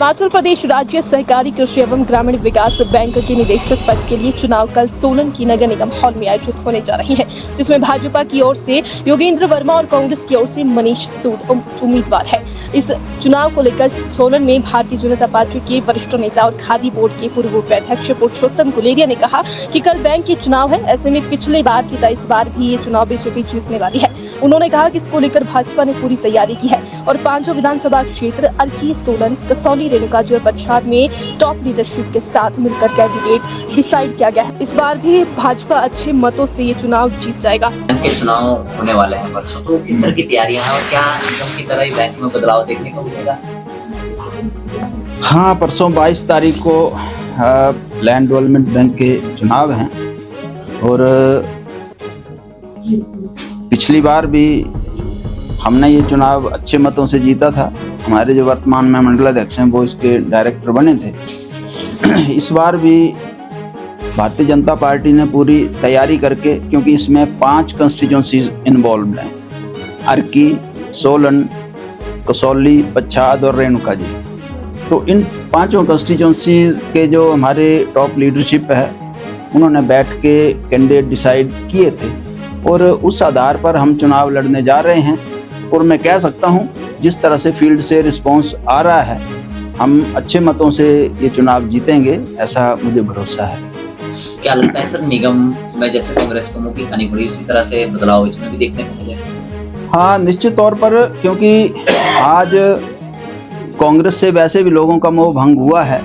हिमाचल प्रदेश राज्य सहकारी कृषि एवं ग्रामीण विकास बैंक के निदेशक पद के लिए चुनाव कल सोलन की नगर निगम हॉल में आयोजित होने जा रही है, जिसमें भाजपा की ओर से योगेंद्र वर्मा और कांग्रेस की ओर से मनीष सूद उम्मीदवार है। इस चुनाव को लेकर सोलन में भारतीय जनता पार्टी के वरिष्ठ नेता और खादी बोर्ड के पूर्व उपाध्यक्ष पुरुषोत्तम गुलेरिया ने कहा कि कल बैंक के चुनाव है, ऐसे में पिछले बार की तरह इस बार भी ये चुनाव बीजेपी जीतने वाली है। उन्होंने कहा कि इसको लेकर भाजपा ने पूरी तैयारी की है और 5 विधानसभा क्षेत्र अर्की, सोलन, कसौली, रेणुकाजी और पच्छाद में टॉप लीडरशिप के साथ मिलकर कैंडिडेट डिसाइड किया गया है। इस बार भी भाजपा अच्छे मतों से ये चुनाव जीत जाएगा। के चुनाव होने वाले हैं परसों, तो किस तरह की तैयारियां हैं और क्या निगम की तरह ही बैंक में बदलाव देखने को मिलेगा? हाँ, परसों 22 तारीख को लैंड डेवलपमेंट बैंक के चुनाव हैं और पिछली बार भी हमने ये चुनाव अच्छे मतों से जीता था। हमारे जो वर्तमान में मंडल अध्यक्ष हैं वो इसके डायरेक्टर बने थे। इस बार भी भारतीय जनता पार्टी ने पूरी तैयारी करके, क्योंकि इसमें 5 कंस्टिट्यूंसीज इन्वॉल्व हैं, अर्की, सोलन, कसौली, पच्छाद और रेणुकाजी। तो इन 5 कंस्टिट्यूंसी के जो हमारे टॉप लीडरशिप है उन्होंने बैठ के कैंडिडेट डिसाइड किए थे और उस आधार पर हम चुनाव लड़ने जा रहे हैं। और मैं कह सकता हूं जिस तरह से फील्ड से रिस्पांस आ रहा है, हम अच्छे मतों से ये चुनाव जीतेंगे, ऐसा मुझे भरोसा है। क्या लगता है सर, निगम में जैसे कांग्रेस को मुंह की खानी पड़ी उसी तरह से बदलाव इसमें भी देखने को मिलेगा? हाँ, निश्चित तौर पर, क्योंकि आज कांग्रेस से वैसे भी लोगों का मोह भंग हुआ है।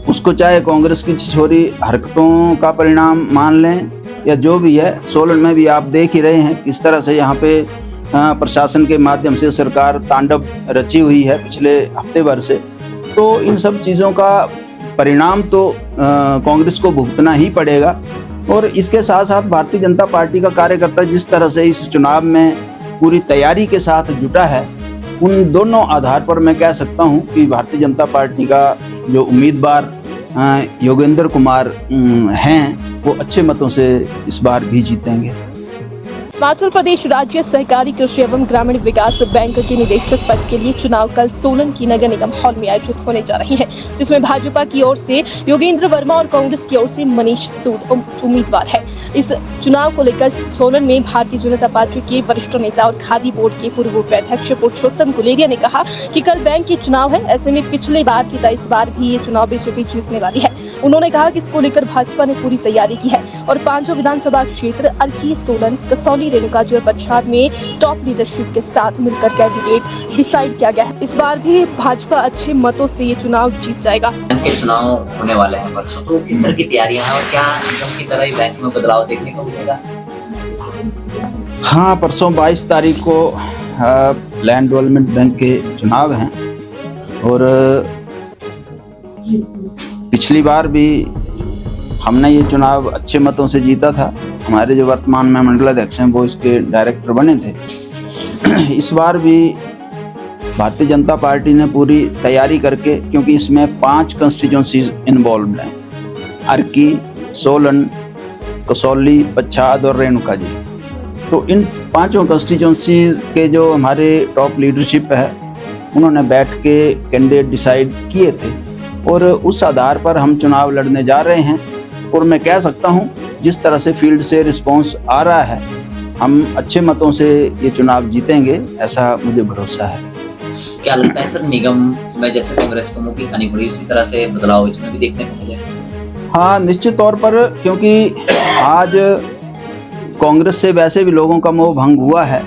उसको चाहे कांग्रेस की छिछोरी हरकतों का परिणाम मान लें या जो भी है, सोलन में भी आप देख ही रहे हैं किस तरह से यहाँ पे प्रशासन के माध्यम से सरकार तांडव रची हुई है पिछले हफ्ते भर से। तो इन सब चीज़ों का परिणाम तो कांग्रेस को भुगतना ही पड़ेगा। और इसके साथ साथ भारतीय जनता पार्टी का कार्यकर्ता जिस तरह से इस चुनाव में पूरी तैयारी के साथ जुटा है, उन दोनों आधार पर मैं कह सकता हूँ कि भारतीय जनता पार्टी का जो उम्मीदवार योगेंद्र कुमार हैं वो अच्छे मतों से इस बार भी जीतेंगे। हिमाचल प्रदेश राज्य सहकारी कृषि एवं ग्रामीण विकास बैंक के निदेशक पद के लिए चुनाव कल सोलन की नगर निगम हॉल में आयोजित होने जा रही है, जिसमें भाजपा की ओर से योगेंद्र वर्मा और कांग्रेस की ओर से मनीष सूद उम्मीदवार है। इस चुनाव को लेकर सोलन में भारतीय जनता पार्टी के वरिष्ठ नेता और खादी बोर्ड के पूर्व उपाध्यक्ष पुरुषोत्तम गुलेरिया ने कहा कि कल बैंक के चुनाव है, ऐसे में पिछले बार की तरह इस बार भी ये चुनाव बीजेपी जीतने वाली है। उन्होंने कहा कि इसको लेकर भाजपा ने पूरी तैयारी की है और 5 विधानसभा क्षेत्र अर्की, सोलन, कसौली, रेणुकाजी और पच्छाद में टॉप लीडरशिप के साथ मिलकर कैंडिडेट डिसाइड किया गया है। इस बार भी भाजपा अच्छे मतों से ये चुनाव जीत जाएगा। के चुनाव होने वाले हैं परसों, तो किस तरह की तैयारियां हैं और क्या निगम की तरह ही बैंक में बदलाव देखने को मिलेगा? हाँ, परसों 22 तारीख को लैंड डेवलपमेंट बैंक के चुनाव हैं और पिछली बार भी हमने ये चुनाव अच्छे मतों से जीता था। हमारे जो वर्तमान में मंडल अध्यक्ष हैं वो इसके डायरेक्टर बने थे। इस बार भी भारतीय जनता पार्टी ने पूरी तैयारी करके, क्योंकि इसमें 5 कंस्टिट्यूंसीज इन्वॉल्व हैं, अर्की, सोलन, कसौली, पच्छाद और रेणुकाजी। तो इन 5 कंस्टिट्यूंसी के जो हमारे टॉप लीडरशिप है उन्होंने बैठ के कैंडिडेट डिसाइड किए थे और उस आधार पर हम चुनाव लड़ने जा रहे हैं। और मैं कह सकता हूं जिस तरह से फील्ड से रिस्पांस आ रहा है, हम अच्छे मतों से ये चुनाव जीतेंगे, ऐसा मुझे भरोसा है। क्या लगता है सर, निगम में जैसे कांग्रेस को मुंह की खानी पड़ी उसी तरह से बदलाव इसमें भी देखने को मिलेगा? हाँ, निश्चित तौर पर, क्योंकि आज कांग्रेस से वैसे भी लोगों का मोह भंग हुआ है।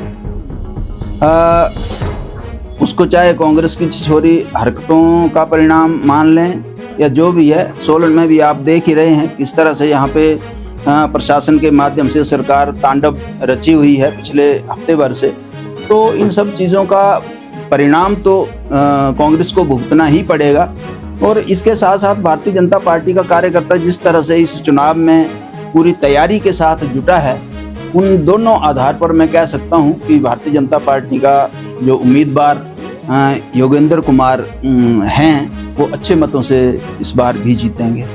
उसको चाहे कांग्रेस की छिछोरी हरकतों का परिणाम मान लें या जो भी है, सोलन में भी आप देख ही रहे हैं किस तरह से यहाँ पे प्रशासन के माध्यम से सरकार तांडव रची हुई है पिछले हफ्ते भर से। तो इन सब चीज़ों का परिणाम तो कांग्रेस को भुगतना ही पड़ेगा। और इसके साथ साथ भारतीय जनता पार्टी का कार्यकर्ता जिस तरह से इस चुनाव में पूरी तैयारी के साथ जुटा है, उन दोनों आधार पर मैं कह सकता हूँ कि भारतीय जनता पार्टी का जो उम्मीदवार योगेंद्र कुमार हैं वो अच्छे मतों से इस बार भी जीतेंगे।